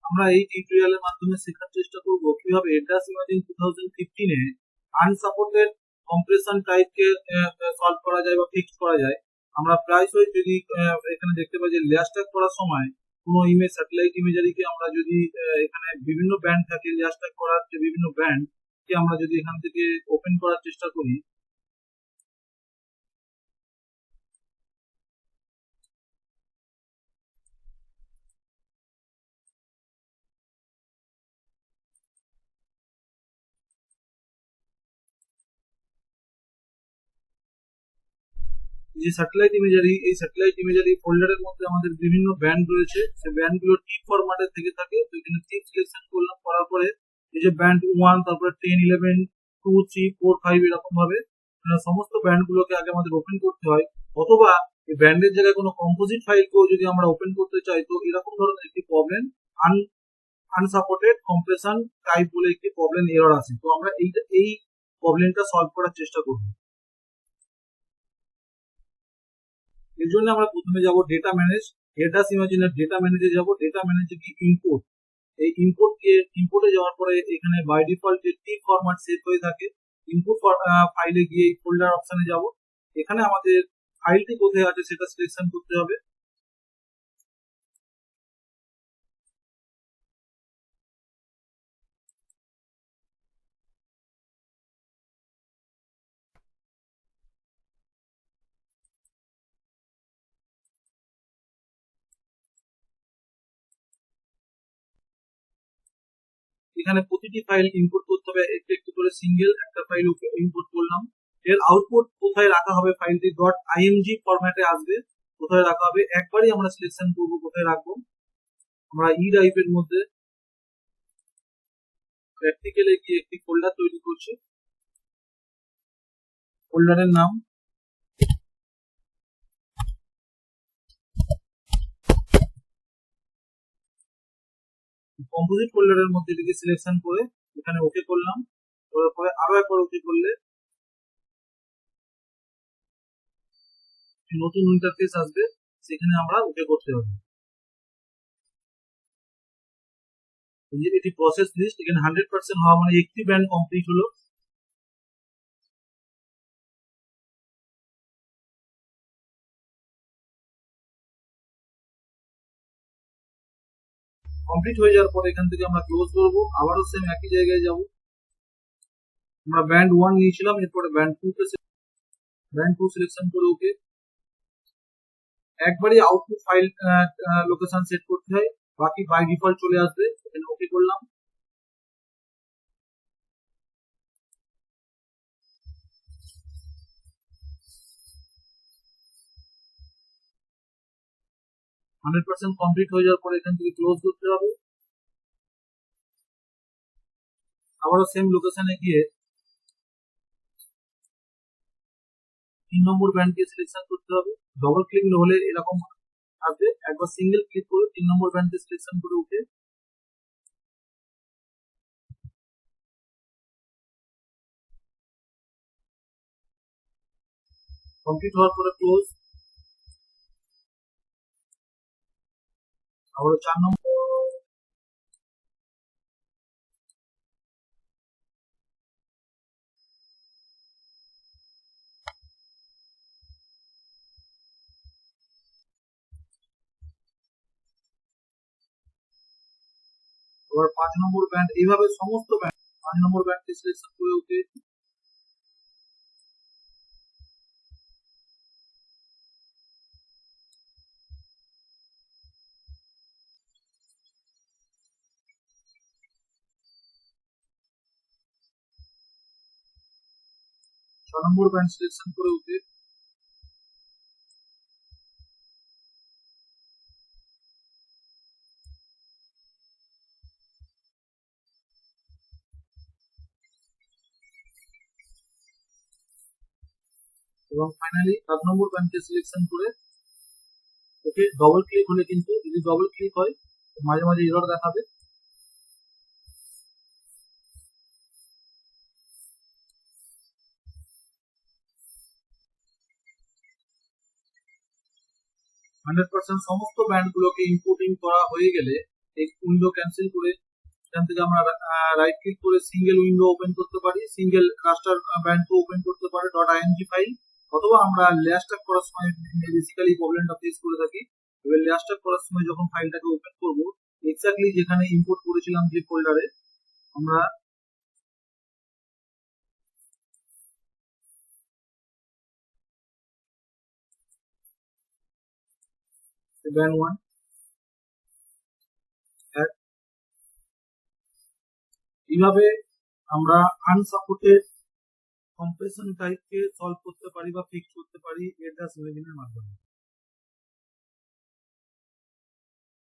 আমরা এই টিউটোরিয়ালের মাধ্যমে শেখার চেষ্টা করব কিভাবে ERDAS IMAGINE 2015 এ আনসাপোর্টেড কম্প্রেশন টাইপকে সলভ করা যায় বা ফিক্স করা যায়। আমরা প্রায়শই যদি এখানে দেখতে পাই যে লেয়ার স্ট্যাক করার সময় কোনো ইমেজ স্যাটেলাইট ইমেজারিকে আমরা যদি এখানে বিভিন্ন ব্যান্ড থাকে, লেয়ার স্ট্যাক করার যে বিভিন্ন ব্যান্ড কে আমরা যদি এখান থেকে ওপেন করার চেষ্টা করি, যে স্যাটেলাইট ইমেজারি, এই স্যাটেলাইট ইমেজারি ফোল্ডারের মধ্যে আমাদের বিভিন্ন ব্যান্ড রয়েছে। সেই ব্যান্ডগুলো টিপ ফরম্যাটে থেকে থাকে। তো এখানে টিপ সিলেকশন করলাম, করার পরে এই যে ব্যান্ড 1, তারপরে 10, 11, 2, 3, 4, 5 এরকম ভাবে সমস্ত ব্যান্ডগুলোকে আগে আমাদের ওপেন করতে হয়। অথবা এই ব্যান্ডের জায়গায় কোনো কম্পোজিট ফাইলকেও যদি আমরা ওপেন করতে চাই, তো এরকম ধরনের একটি প্রবলেম আনসাপোর্টেড কম্প্রেশন টাইপ বলে একটি প্রবলেম এরর আছে। তো আমরা এই প্রবলেমটা সলভ করার চেষ্টা করব। এর জন্য আমরা প্রথমে যাব ডেটা ম্যানেজ, ERDAS IMAGINE এর ডেটা ম্যানেজে যাব। ডেটা ম্যানেজে গিয়ে ইম্পোর্ট, এই ইম্পোর্টে যাওয়ার পরে এখানে বাই ডিফল্ট যে টিপ ফরম্যাট সেট হয়ে থাকে, ইনপুট ফাইলে গিয়ে এই ফোল্ডার অপশনে যাব। এখানে আমাদের ফাইলটি কোথায় আছে সেটা সিলেকশন করতে হবে। এখানে প্রতিটি ফাইল ইনপুট করতে হবে একটু একটু করে, সিঙ্গেল একটা ফাইল ইনপুট করলাম। এর আউটপুট কোথায় রাখা হবে, ফাইলটি .img ফরম্যাটে আসবে, কোথায় রাখা হবে একবারই আমরা সিলেকশন করব কোথায় রাখবো। আমরা ই ড্রাইভের মধ্যে প্র্যাকটিক্যালে গিয়ে একটি ফোল্ডার তৈরি করছি। ফোল্ডারের নাম কম্পোজিট ফোল্ডারের মধ্যে এটিকে সিলেকশন করে এখানে ওকে করলাম। করার পরে আরো একবার ওকে করলে নতুন ইন্টারফেস আসবে, সেখানে আমরা ওকে করতে হবে। এটি প্রসেস লিস্ট, এখানে 100% হওয়া মানে একটি ব্যান্ড কমপ্লিট হলো। কমপ্লিট হয়ে যাওয়ার পর এখান থেকে আমরা ক্লোজ করবো। আবারও সেম একই জায়গায় যাব। আমরা ব্যান্ড 1 নিয়েছিলাম, এরপরে ব্যান্ড 2 সিলেকশন করে ওকে। একবারই আউটপুট ফাইল লোকেশন সেট করতে হয়, বাকি বাই ডিফল্ট চলে আসবে। এখানে ওকে করলাম। কমপ্লিট হয়ে যাওয়ার পরে এখান থেকে ক্লোজ করতে হবে। আবারও সেম লোকেশনে গিয়ে 3 নম্বর ব্যান্ডকে সিলেকশন করতে হবে। ডবল ক্লিক হলে এরকম আসবে, একবার সিঙ্গেল ক্লিক করে 3 নম্বর ব্যান্ডকে সিলেকশন করে ওকে। কমপ্লিট হওয়ার পরে ক্লোজ। আবার 4 নম্বর, আবার 5 নম্বর ব্যান্ড, এইভাবে সমস্ত ব্যান্ড 5 নম্বর ব্যান্ডকে সিলেকশন করে ওকে। নম্বর ব্যান্ড সিলেকশন করে ওকে। এবং ফাইনালি 7 নম্বর ব্যান্ডকে সিলেকশন করে ওকে। ডবল ক্লিক হলে কিন্তু, যদি ডবল ক্লিক হয় মাঝে মাঝে এরর দেখাবে। সমস্ত ব্যান্ড গুলোকে ইম্পোর্টিং করা হয়ে গেলে এই উইন্ডো ক্যান্সেল করে এখান থেকে আমরা রাইট ক্লিক করে সিঙ্গেল উইন্ডো ওপেন করতে পারি, সিঙ্গেল রাস্টার ব্যান্ডকে ওপেন করতে পারি .img ফাইল, অথবা আমরা লেয়ারস্টাক করার সময় বেসিক্যালি প্রবলেমটা ফেস করে থাকি। এবার লেয়ারস্টাক করার সময় যখন ফাইলটাকে ওপেন করব, এক্স্যাক্টলি যেখানে ইম্পোর্ট করেছিলাম যে ফোল্ডারে, আমরা ব্যান্ড 1 এইভাবে আমরা আনসাপোর্টেড কম্প্রেশন টাইপকে সলভ করতে পারি বা ফিক্স করতে পারি ERDAS ইমাজিনের মাধ্যমে।